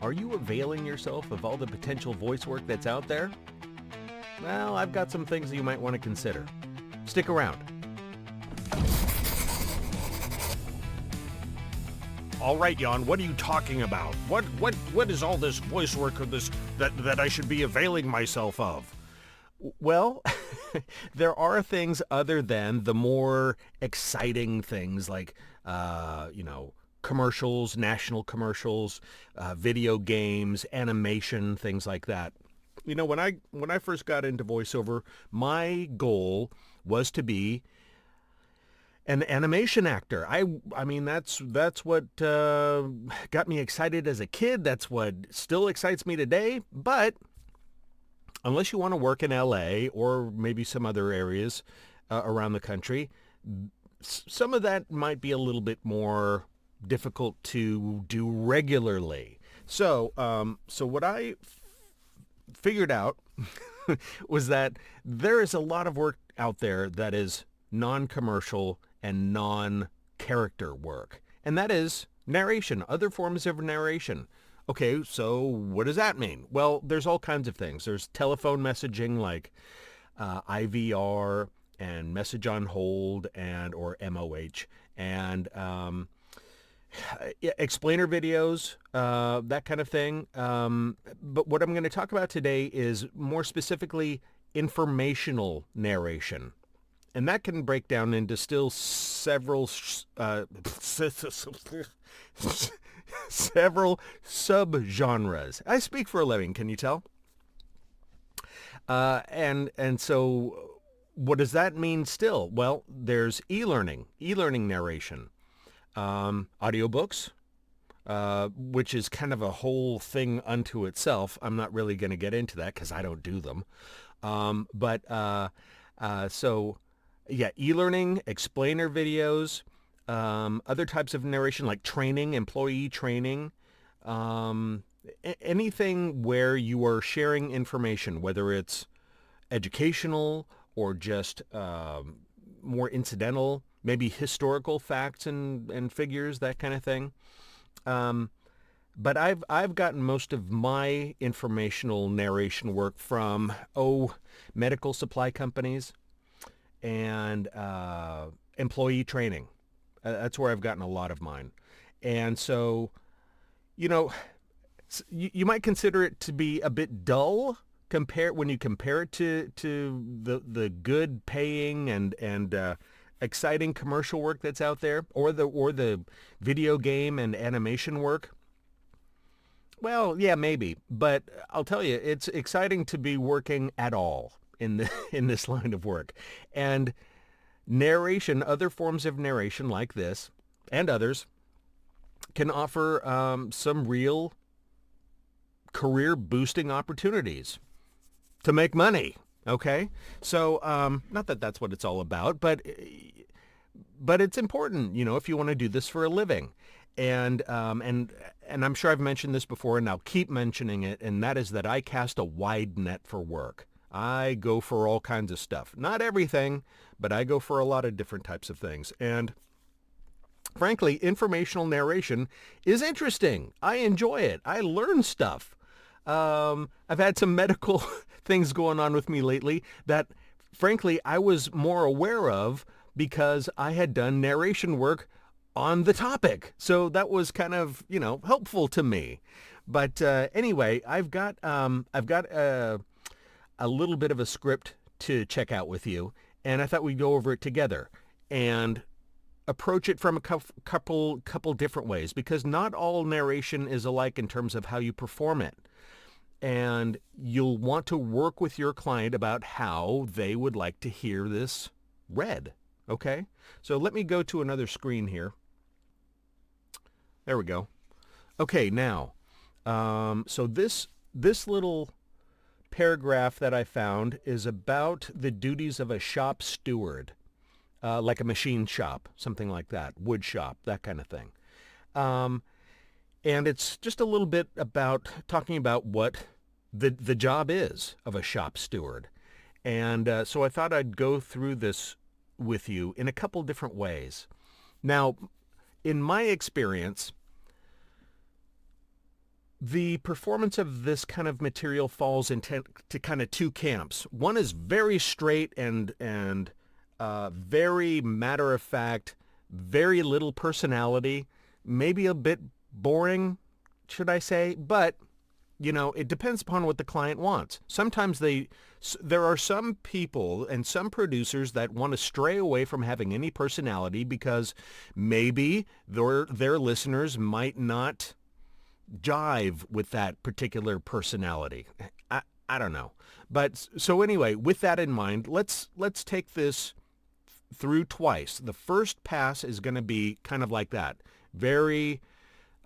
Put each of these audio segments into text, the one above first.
Are you availing yourself of all the potential voice work that's out there? Well, I've got some things that you might want to consider. Stick around. All right, Jan, what are you talking about? What is all this voice work of this that I should be availing myself of? Well, there are things other than the more exciting things like, commercials, national commercials, video games, animation, things like that. When I first got into voiceover, my goal was to be an animation actor. I mean that's what got me excited as a kid. That's what still excites me today. But unless you want to work in LA or maybe some other areas around the country, some of that might be a little bit more difficult to do regularly. So what I figured out was that there is a lot of work out there that is non-commercial and non-character work. And that is narration, other forms of narration. Okay, so what does that mean? Well, there's all kinds of things. There's telephone messaging like IVR and message on hold and or MOH and explainer videos, that kind of thing. But what I'm going to talk about today is more specifically informational narration. And that can break down into still several several subgenres. I speak for a living, can you tell? And so what does that mean still? Well, there's e-learning narration, audiobooks, which is kind of a whole thing unto itself. I'm not really going to get into that because I don't do them. E-learning, explainer videos, other types of narration like training, employee training, anything where you are sharing information, whether it's educational or just more incidental, maybe historical facts and figures, that kind of thing. But I've gotten most of my informational narration work from medical supply companies and employee training. That's where I've gotten a lot of mine. And so, you might consider it to be a bit dull when you compare it to the good paying and exciting commercial work that's out there, or the video game and animation work. Well, yeah, maybe, but I'll tell you, it's exciting to be working at all in this line of work. And narration, other forms of narration like this and others, can offer some real career boosting opportunities to make money. Okay, so not that that's what it's all about, but it's important, if you want to do this for a living. And I'm sure I've mentioned this before, and I'll keep mentioning it, and that is that I cast a wide net for work. I go for all kinds of stuff. Not everything, but I go for a lot of different types of things. And frankly, informational narration is interesting. I enjoy it. I learn stuff. I've had some medical things going on with me lately that, frankly, I was more aware of because I had done narration work on the topic. So that was kind of, helpful to me. But anyway, I've got a little bit of a script to check out with you, and I thought we'd go over it together and approach it from a couple different ways, because not all narration is alike in terms of how you perform it. And you'll want to work with your client about how they would like to hear this read. Okay? So let me go to another screen here. There we go. Okay, now, so this little paragraph that I found is about the duties of a shop steward, like a machine shop, something like that, wood shop, that kind of thing. And it's just a little bit about talking about what the job is of a shop steward. And so I thought I'd go through this with you in a couple different ways. Now, in my experience, The performance of this kind of material falls into kind of two camps. One is very straight and very matter of fact, very little personality, maybe a bit boring, should I say? But it depends upon what the client wants. Sometimes there are some people and some producers that want to stray away from having any personality because maybe their listeners might not jive with that particular personality. I don't know. But so anyway, with that in mind, let's take this through twice. The first pass is going to be kind of like that. Very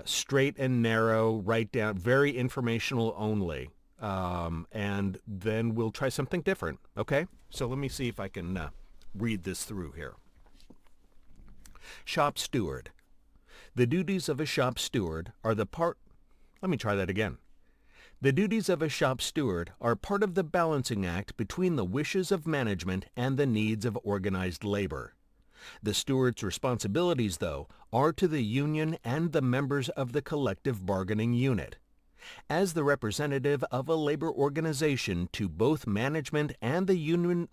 straight and narrow, right down, very informational only. And then we'll try something different. Okay? So let me see if I can read this through here. Shop steward. The duties of a shop steward are Let me try that again. The duties of a shop steward are part of the balancing act between the wishes of management and the needs of organized labor. The steward's responsibilities, though, are to the union and the members of the collective bargaining unit. As the representative of a labor organization to both management and the union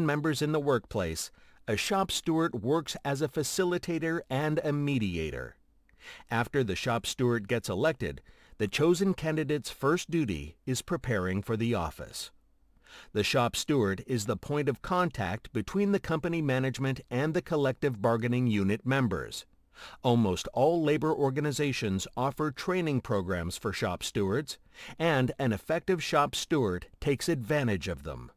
members in the workplace, a shop steward works as a facilitator and a mediator. After the shop steward gets elected, the chosen candidate's first duty is preparing for the office. The shop steward is the point of contact between the company management and the collective bargaining unit members. Almost all labor organizations offer training programs for shop stewards, and an effective shop steward takes advantage of them.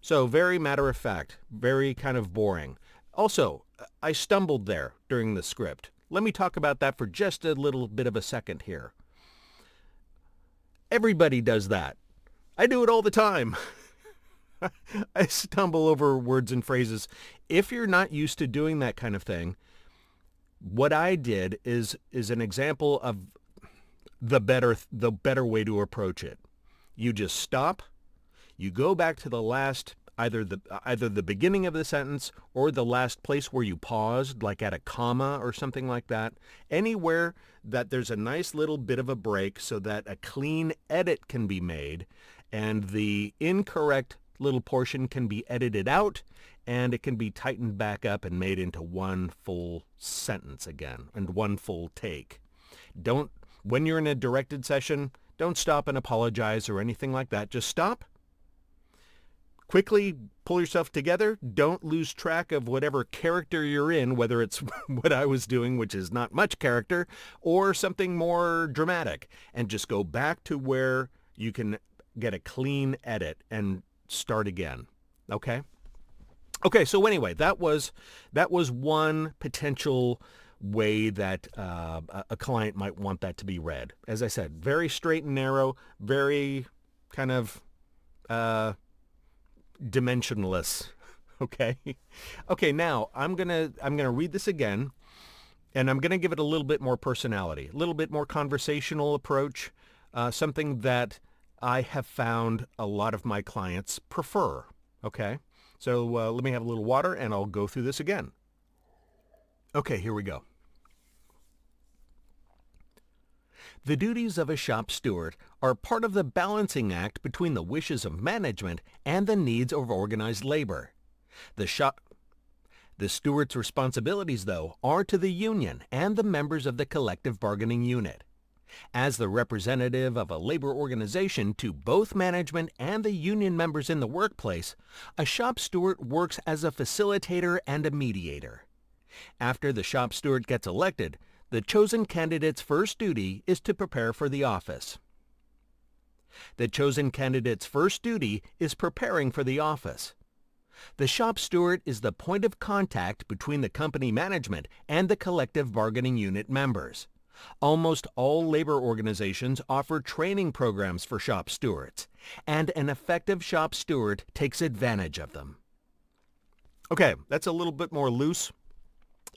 So very matter of fact, very kind of boring. Also, I stumbled there during the script. Let me talk about that for just a little bit of a second here. Everybody does that. I do it all the time. I stumble over words and phrases. If you're not used to doing that kind of thing, what I did is an example of the better way to approach it. You just stop. You go back to the last, either the beginning of the sentence or the last place where you paused, like at a comma or something like that. Anywhere that there's a nice little bit of a break so that a clean edit can be made and the incorrect little portion can be edited out and it can be tightened back up and made into one full sentence again and one full take. When you're in a directed session, don't stop and apologize or anything like that. Just stop. Quickly pull yourself together. Don't lose track of whatever character you're in, whether it's what I was doing, which is not much character, or something more dramatic. And just go back to where you can get a clean edit and start again. Okay? Okay, so anyway, that was one potential way that a client might want that to be read. As I said, very straight and narrow, very kind of dimensionless. Okay? Okay, now I'm gonna read this again, and I'm gonna give it a little bit more personality, a little bit more conversational approach, something that I have found a lot of my clients prefer. Okay? So let me have a little water, and I'll go through this again. Okay, here we go. The duties of a shop steward are part of the balancing act between the wishes of management and the needs of organized labor. The steward's responsibilities, though, are to the union and the members of the collective bargaining unit. As the representative of a labor organization to both management and the union members in the workplace, a shop steward works as a facilitator and a mediator. After the shop steward gets elected, the chosen candidate's first duty is to prepare for the office. The chosen candidate's first duty is preparing for the office. The shop steward is the point of contact between the company management and the collective bargaining unit members. Almost all labor organizations offer training programs for shop stewards, and an effective shop steward takes advantage of them. Okay, that's a little bit more loose,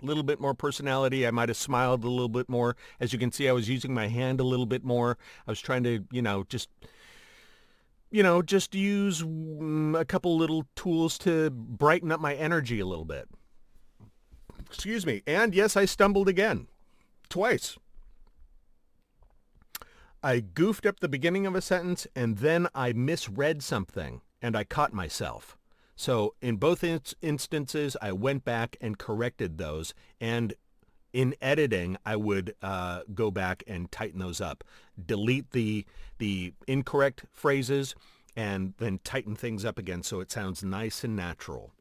a little bit more personality. I might have smiled a little bit more. As you can see, I was using my hand a little bit more. I was trying to, just use a couple little tools to brighten up my energy a little bit. Excuse me. And yes, I stumbled again. Twice. I goofed up the beginning of a sentence and then I misread something and I caught myself. So in both instances, I went back and corrected those, and in editing, I would go back and tighten those up, delete the incorrect phrases, and then tighten things up again so it sounds nice and natural.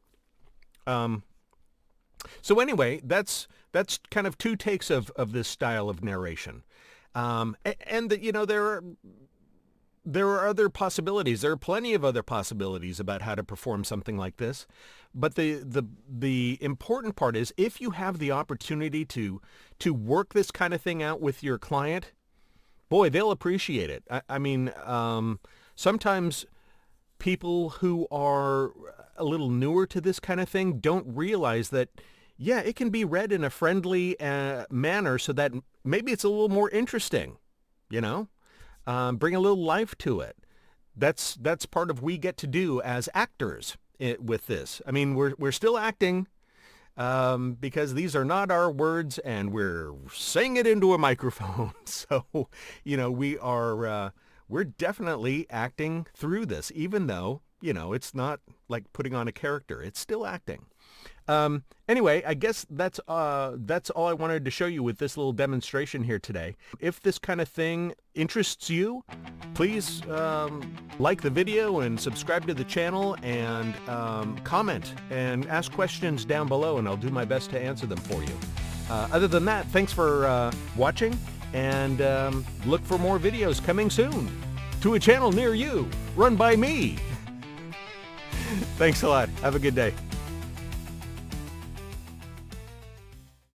So anyway, that's kind of two takes of this style of narration. And you know, there are other possibilities. There are plenty of other possibilities about how to perform something like this. But the important part is, if you have the opportunity to work this kind of thing out with your client, boy, they'll appreciate it. I mean, sometimes people who are a little newer to this kind of thing don't realize that, yeah, it can be read in a friendly manner so that maybe it's a little more interesting, you know? Bring a little life to it. That's part of we get to do as actors with this. I mean, we're still acting because these are not our words, and we're saying it into a microphone. So, you know, we're definitely acting through this, even though, you know, it's not like putting on a character. It's still acting. Anyway, I guess that's all I wanted to show you with this little demonstration here today. If this kind of thing interests you, please like the video and subscribe to the channel, and comment and ask questions down below, and I'll do my best to answer them for you. Other than that, thanks for watching, and look for more videos coming soon to a channel near you, run by me. Thanks a lot. Have a good day.